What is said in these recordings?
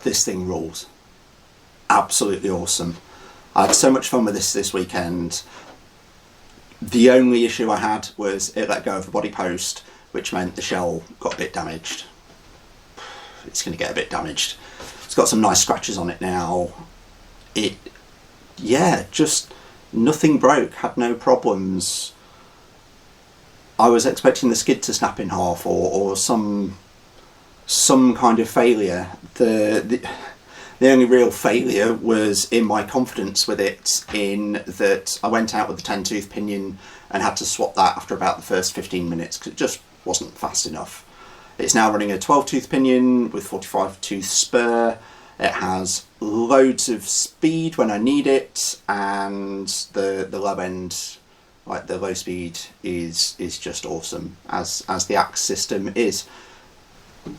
this thing rules. Absolutely awesome. I had so much fun with this weekend. The only issue I had was it let go of the body post, which meant the shell got a bit damaged. It's going to get a bit damaged. It's got some nice scratches on it now. Just nothing broke, had no problems. I was expecting the skid to snap in half or some kind of failure. The only real failure was in my confidence with it, in that I went out with the 10 tooth pinion and had to swap that after about the first 15 minutes because it just wasn't fast enough. It's now running a 12 tooth pinion with 45 tooth spur. It has loads of speed when I need it, and the low end, like the low speed, is just awesome, as the axe system is.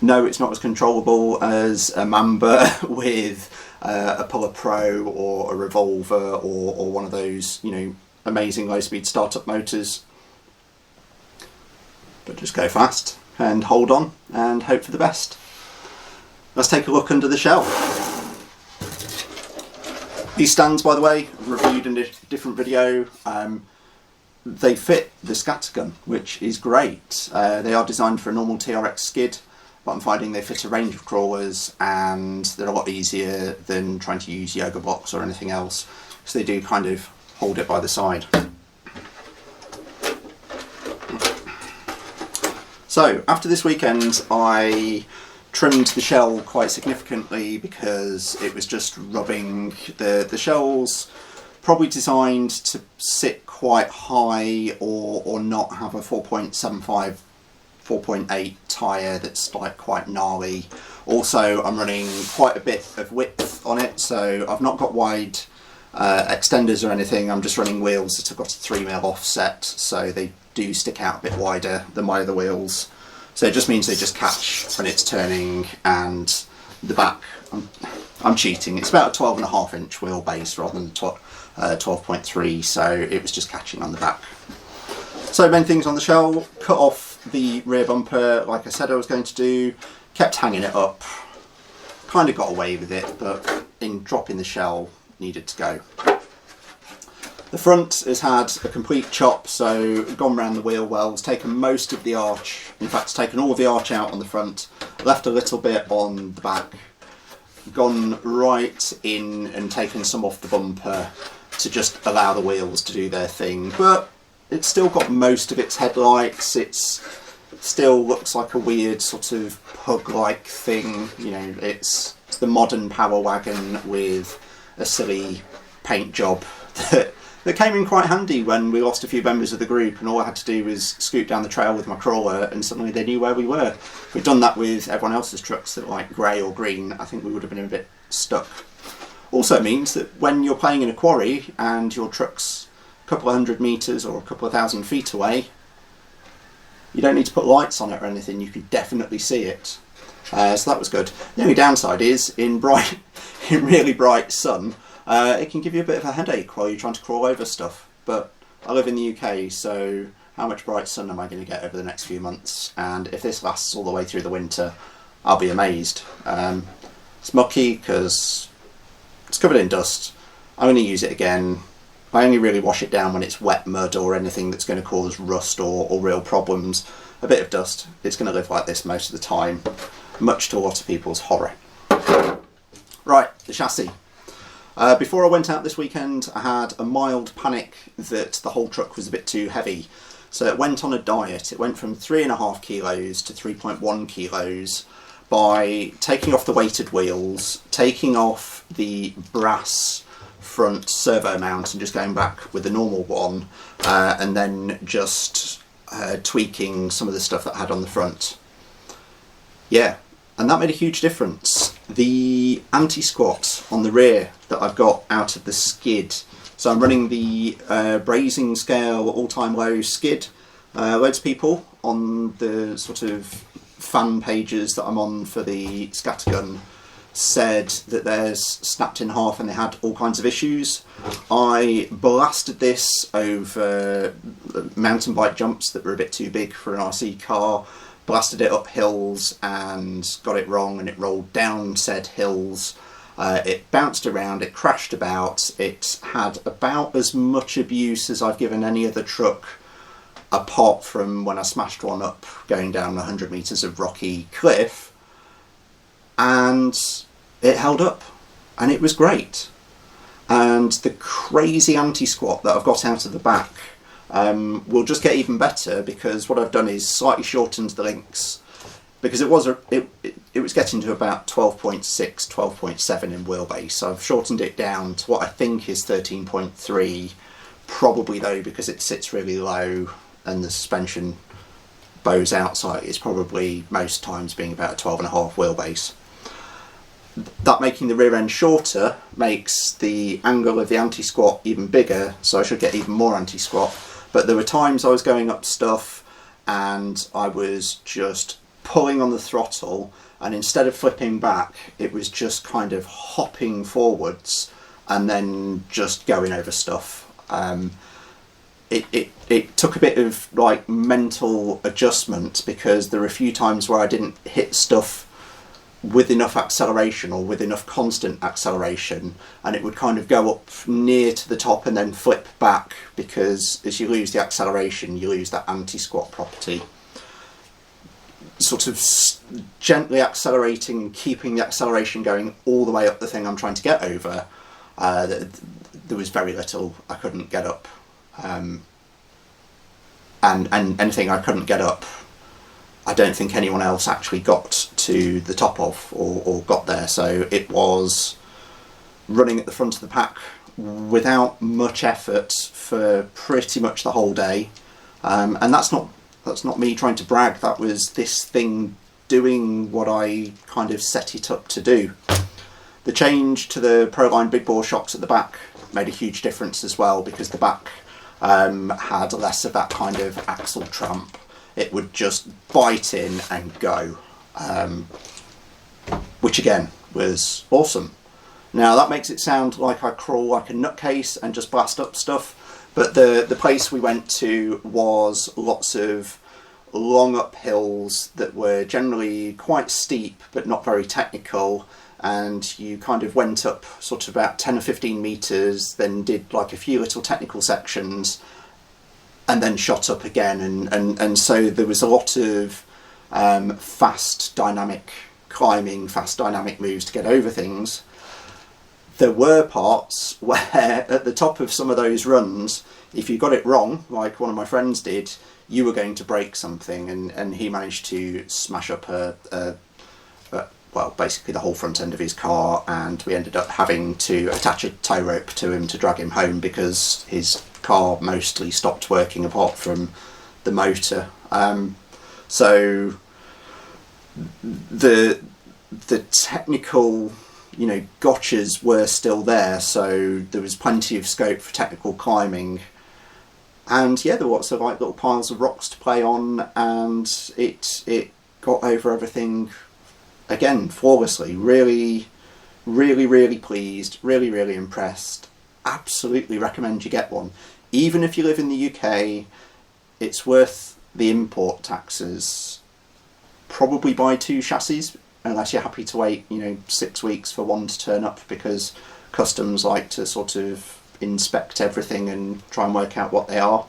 No, it's not as controllable as a Mamba with a Puller Pro or a Revolver or one of those, you know, amazing low speed startup motors. But just go fast and hold on and hope for the best. Let's take a look under the shell. These stands, by the way, reviewed in a different video. They fit the Scattergun, which is great. They are designed for a normal TRX skid, but I'm finding they fit a range of crawlers and they're a lot easier than trying to use yoga blocks or anything else. So they do kind of hold it by the side. So after this weekend, I trimmed the shell quite significantly because it was just rubbing. The shell's probably designed to sit quite high or not have a 4.75 4.8 tyre that's like quite gnarly. Also, I'm running quite a bit of width on it, so I've not got wide extenders or anything. I'm just running wheels that have got a 3mm offset, so they do stick out a bit wider than my other wheels. So it just means they just catch when it's turning, and the back, I'm cheating, it's about a 12.5 inch wheelbase rather than 12.3, so it was just catching on the back. So main things on the shell: cut off the rear bumper like I said I was going to do, kept hanging it up, kind of got away with it, but in dropping the shell needed to go. The front has had a complete chop, so gone round the wheel wells, taken most of the arch, in fact taken all of the arch out on the front, left a little bit on the back, gone right in and taken some off the bumper to just allow the wheels to do their thing, but it's still got most of its headlights. It's still looks like a weird sort of pug-like thing, you know, it's the modern power wagon with a silly paint job that came in quite handy when we lost a few members of the group and all I had to do was scoot down the trail with my crawler and suddenly they knew where we were. If we'd done that with everyone else's trucks that were like grey or green, I think we would have been a bit stuck. Also means that when you're playing in a quarry and your truck's a couple of 100 metres or a couple of 1,000 feet away, you don't need to put lights on it or anything, you can definitely see it. So that was good. The only downside is in really bright sun, it can give you a bit of a headache while you're trying to crawl over stuff. But I live in the UK, so how much bright sun am I going to get over the next few months? And if this lasts all the way through the winter, I'll be amazed. It's mucky because it's covered in dust. I'm going to use it again. I only really wash it down when it's wet mud or anything that's going to cause rust or real problems. A bit of dust, it's going to live like this most of the time, much to a lot of people's horror. Right, the chassis. Before I went out this weekend, I had a mild panic that the whole truck was a bit too heavy. So it went on a diet. It went from 3.5 kilos to 3.1 kilos by taking off the weighted wheels, taking off the brass front servo mount and just going back with the normal one, and then just tweaking some of the stuff that I had on the front. Yeah, and that made a huge difference. The anti-squat on the rear that I've got out of the skid, so I'm running the brazing scale all-time low skid. Loads of people on the sort of fan pages that I'm on for the Scattergun said that theirs snapped in half and they had all kinds of issues. I blasted this over mountain bike jumps that were a bit too big for an RC car, blasted it up hills and got it wrong, and it rolled down said hills. It bounced around, it crashed about, it had about as much abuse as I've given any other truck, apart from when I smashed one up going down 100 metres of rocky cliff, and it held up, and it was great. And the crazy anti-squat that I've got out of the back will just get even better, because what I've done is slightly shortened the links, because it was getting to about 12.6, 12.7 in wheelbase. So I've shortened it down to what I think is 13.3, probably though, because it sits really low and the suspension bows out slightly, it's probably most times being about a 12.5 wheelbase. That making the rear end shorter makes the angle of the anti-squat even bigger, so I should get even more anti-squat. But there were times I was going up stuff and I was just pulling on the throttle, and instead of flipping back, it was just kind of hopping forwards and then just going over stuff. It took a bit of like mental adjustment, because there were a few times where I didn't hit stuff with enough acceleration or with enough constant acceleration, and it would kind of go up near to the top and then flip back, because as you lose the acceleration, you lose that anti-squat property. Sort of gently accelerating and keeping the acceleration going all the way up the thing I'm trying to get over, there was very little I couldn't get up, and anything I couldn't get up, I don't think anyone else actually got to the top of or got there. So it was running at the front of the pack without much effort for pretty much the whole day, and that's not me trying to brag. That was this thing doing what I kind of set it up to do. The change to the Proline big bore shocks at the back made a huge difference as well, because the back had less of that kind of axle tramp. It would just bite in and go, which again was awesome. Now that makes it sound like I crawl like a nutcase and just blast up stuff, but the place we went to was lots of long up hills that were generally quite steep but not very technical, and you kind of went up sort of about 10 or 15 metres, then did like a few little technical sections, and then shot up again, and so there was a lot of fast dynamic climbing, fast dynamic moves to get over things. There were parts where at the top of some of those runs, if you got it wrong, like one of my friends did, you were going to break something, and he managed to smash up well, basically the whole front end of his car, and we ended up having to attach a tow rope to him to drag him home, because his car mostly stopped working apart from the motor. So the technical, you know, gotchas were still there, so there was plenty of scope for technical climbing. And yeah, there were lots of like little piles of rocks to play on, and it got over everything again flawlessly. Really pleased, really impressed. Absolutely recommend you get one. Even if you live in the UK, it's worth the import taxes. Probably buy 2 chassis, unless you're happy to wait, you know, 6 weeks for one to turn up, because customs like to sort of inspect everything and try and work out what they are.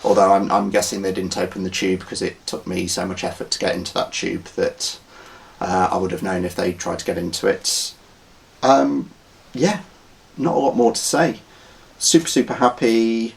Although I'm guessing they didn't open the tube, because it took me so much effort to get into that tube that I would have known if they tried to get into it. Yeah, not a lot more to say. Super happy.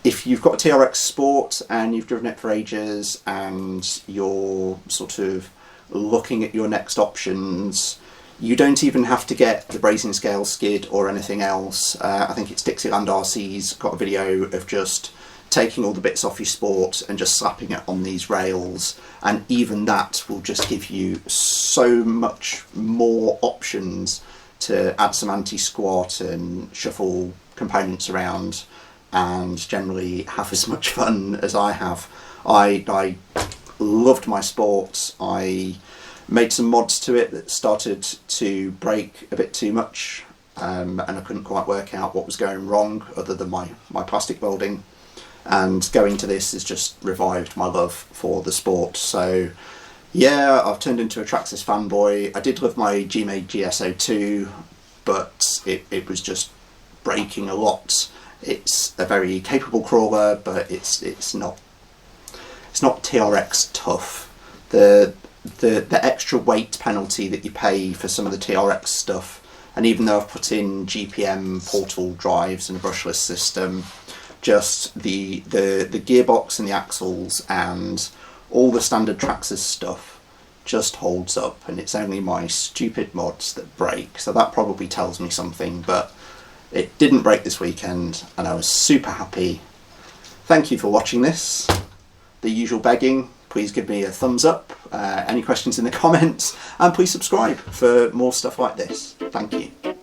If you've got a TRX Sport and you've driven it for ages and you're sort of looking at your next options, you don't even have to get the brazing scale skid or anything else. I think it's Dixieland RC's got a video of just taking all the bits off your Sport and just slapping it on these rails, and even that will just give you so much more options to add some anti-squat and shuffle components around and generally have as much fun as I have. I loved my Sport. I made some mods to it that started to break a bit too much, and I couldn't quite work out what was going wrong other than my plastic welding. and going to this has just revived my love for the sport. So yeah, I've turned into a Traxxas fanboy. I did love my G-Made GSO2, but it was just breaking a lot. It's a very capable crawler, but it's not TRX tough. The extra weight penalty that you pay for some of the TRX stuff, and even though I've put in GPM portable drives and a brushless system, just the gearbox and the axles and all the standard Traxxas stuff just holds up, and it's only my stupid mods that break. So that probably tells me something, but it didn't break this weekend and I was super happy. Thank you for watching this. The usual begging, please give me a thumbs up, any questions in the comments, and please subscribe for more stuff like this. Thank you.